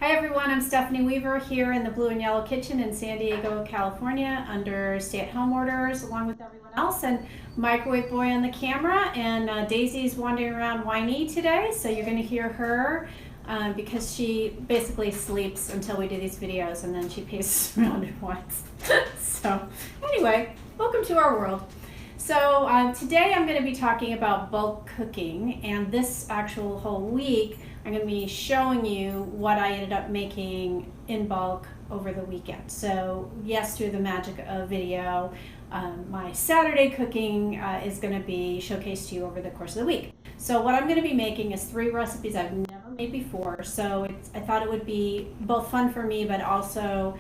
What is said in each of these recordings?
Hi everyone, I'm Stephanie Weaver here in the Blue and Yellow Kitchen in San Diego, California under stay-at-home orders along with everyone else, and Microwave Boy on the camera, and Daisy's wandering around whiny today, so you're going to hear her because she basically sleeps until we do these videos and then she paces around and whines. So anyway, welcome to our world. So today I'm going to be talking about bulk cooking, and this actual whole week I'm going to be showing you what I ended up making in bulk over the weekend. So yes, through the magic of video, my Saturday cooking is going to be showcased to you over the course of the week. So what I'm going to be making is 3 recipes I've never made before. So I thought it would be both fun for me, but also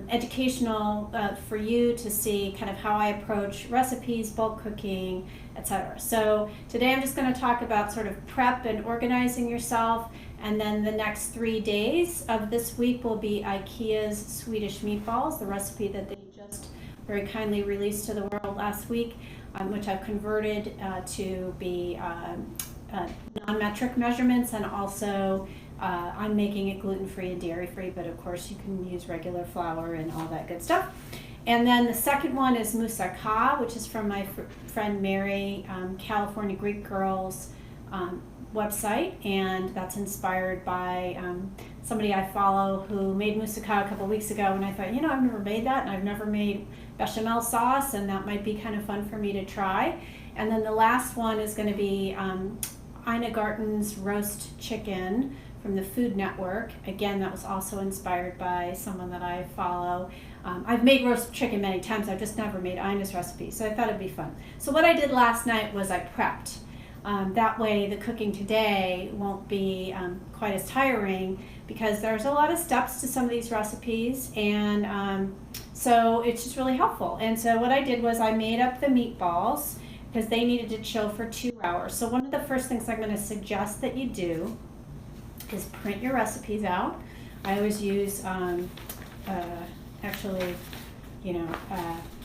educational for you to see kind of how I approach recipes, bulk cooking, etc. So today I'm just going to talk about sort of prep and organizing yourself, and then the next 3 days of this week will be Ikea's Swedish meatballs, the recipe that they just very kindly released to the world last week, which I've converted to be non-metric measurements, and also I'm making it gluten-free and dairy-free, but of course you can use regular flour and all that good stuff. And then the second one is moussaka, which is from my friend Mary, California Greek Girls website, and that's inspired by somebody I follow who made moussaka a couple weeks ago, and I thought, I've never made that, and I've never made bechamel sauce, and that might be kind of fun for me to try. And then the last one is going to be Garten's roast chicken from the Food Network. Again, that was also inspired by someone that I follow. I've made roast chicken many times, I've just never made Ina's recipe, so I thought it'd be fun. So what I did last night was I prepped. That way the cooking today won't be quite as tiring, because there's a lot of steps to some of these recipes, and so it's just really helpful. And so what I did was I made up the meatballs because they needed to chill for 2 hours. So one of the first things I'm going to suggest that you do is print your recipes out. I always use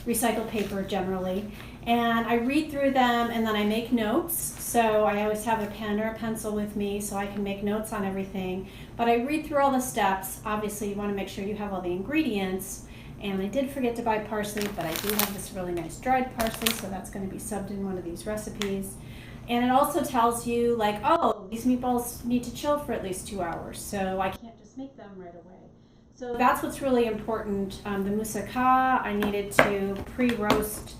recycled paper generally, and I read through them and then I make notes. So I always have a pen or a pencil with me so I can make notes on everything, but I read through all the steps. Obviously you want to make sure you have all the ingredients, and I did forget to buy parsley, but I do have this really nice dried parsley, so that's going to be subbed in one of these recipes. And it also tells you, like, oh, these meatballs need to chill for at least 2 hours, so I can't just make them right away. So that's what's really important. The moussaka, I needed to pre-roast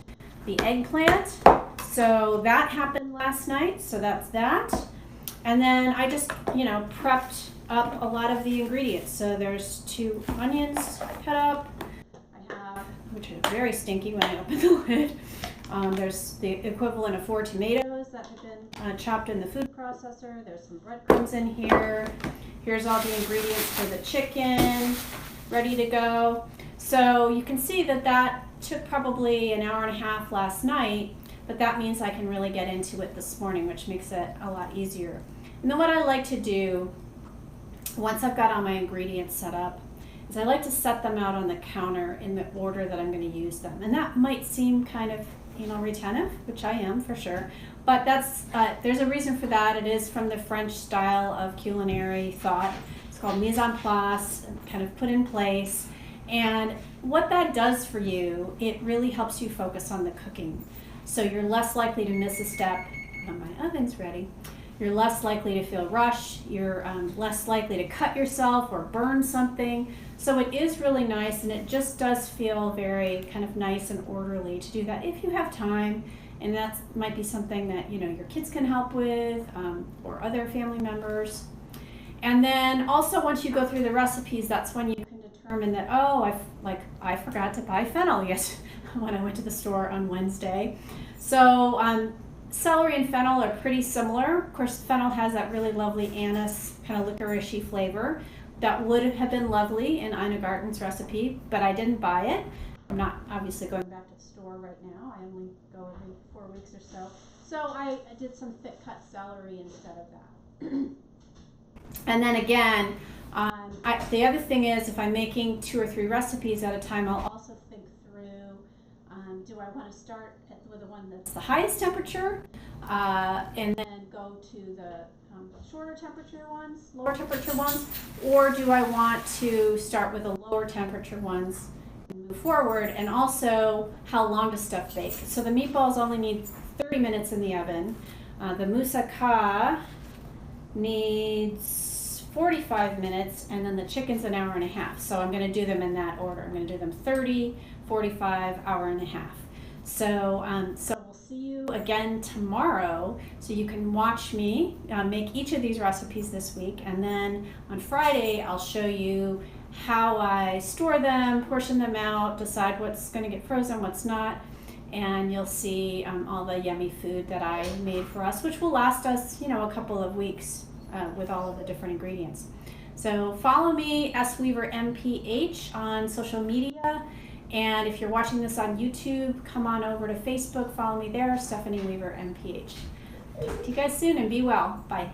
the eggplant, so that happened last night, so that's that. And then I just, prepped up a lot of the ingredients. So there's 2 onions cut up, which are very stinky when I open the lid. There's the equivalent of 4 tomatoes that have been chopped in the food processor. There's some breadcrumbs in here. Here's all the ingredients for the chicken, ready to go. So you can see that that took probably an hour and a half last night, but that means I can really get into it this morning, which makes it a lot easier. And then what I like to do, once I've got all my ingredients set up, is I like to set them out on the counter in the order that I'm going to use them. And that might seem kind of retentive, which I am for sure, but that's there's a reason for that. It is from the French style of culinary thought. It's called mise en place, kind of put in place. And what that does for you, it really helps you focus on the cooking. So you're less likely to miss a step. Oh, my oven's ready. You're less likely to feel rushed. You're less likely to cut yourself or burn something. So it is really nice, and it just does feel very kind of nice and orderly to do that if you have time. And that might be something that your kids can help with, or other family members. And then also once you go through the recipes, that's when you can determine that, oh, I forgot to buy fennel when I went to the store on Wednesday. So celery and fennel are pretty similar. Of course, fennel has that really lovely anise, kind of licoricey flavor. That would have been lovely in Ina Garten's recipe, but I didn't buy it. I'm not obviously going back to the store right now. I only go every 4 weeks or so. So I did some thick cut celery instead of that. And then again, the other thing is, if I'm making 2 or 3 recipes at a time, I'll also think through, do I want to start with the one that's the highest temperature, and then go to the shorter temperature ones, lower temperature ones, or do I want to start with the lower temperature ones and move forward? And also, how long does stuff bake? So the meatballs only need 30 minutes in the oven. The moussaka needs 45 minutes, and then the chicken's an hour and a half. So I'm going to do them in that order. I'm going to do them 30, 45, hour and a half. So we'll see you again tomorrow, so you can watch me make each of these recipes this week, and then on Friday I'll show you how I store them, portion them out, decide what's going to get frozen, what's not, and you'll see all the yummy food that I made for us, which will last us, a couple of weeks with all of the different ingredients. So follow me, S Weaver MPH, on social media. And if you're watching this on YouTube, come on over to Facebook, follow me there, Stephanie Weaver MPH. Talk to you guys soon and be well. Bye.